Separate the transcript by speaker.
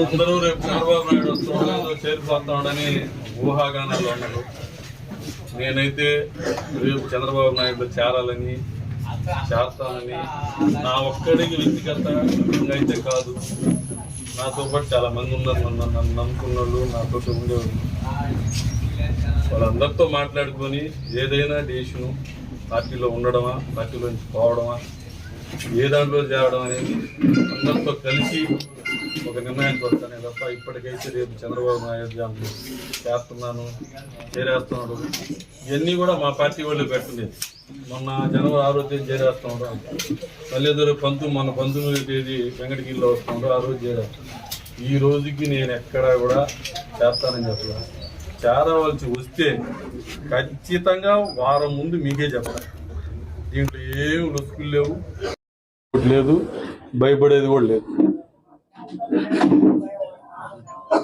Speaker 1: అందరూ రేపు చంద్రబాబు నాయుడు వస్తున్నాడో చేరిపోతాడని ఊహాగానాలు ఉన్నారు. నేనైతే రేపు చంద్రబాబు నాయుడు చేరాలని చేస్తానని నా ఒక్కడికి వ్యక్తిగతంగా అయితే కాదు, నాతో పాటు చాలా మంది ఉన్నారు, నన్ను నమ్ముకున్న వాళ్ళు నాతో ఉండేవాళ్ళు. వాళ్ళందరితో మాట్లాడుకొని ఏదైనా డెసిషను పార్టీలో ఉండడమా, పార్టీలో నుంచి పోవడమా, ఏ దాంట్లో చేరడం అనేది అందరితో కలిసి ఒక నిర్ణయానికి వస్తానే తప్ప ఇప్పటికైతే రేపు చంద్రబాబు నాయుడు దాంట్లో చేరేస్తున్నాడు ఇవన్నీ కూడా మా పార్టీ వాళ్ళు పెట్టలేదు. మొన్న జనవరి 6వ తేదీ చేరేస్తున్నాడు, మళ్ళీ మన 19వ తేదీ వెంకటగిరిలో వస్తున్నాడు, ఆ రోజు చేరేస్తాడు. ఈ రోజుకి నేను ఎక్కడా కూడా చేస్తానని చెప్పలేదు. చేరవలసి వస్తే ఖచ్చితంగా వారం ముందు మీకే చెప్పాలి. దీంట్లో ఏం లొసుకులు లేవు, లేదు భయపడేది కూడా లేదు.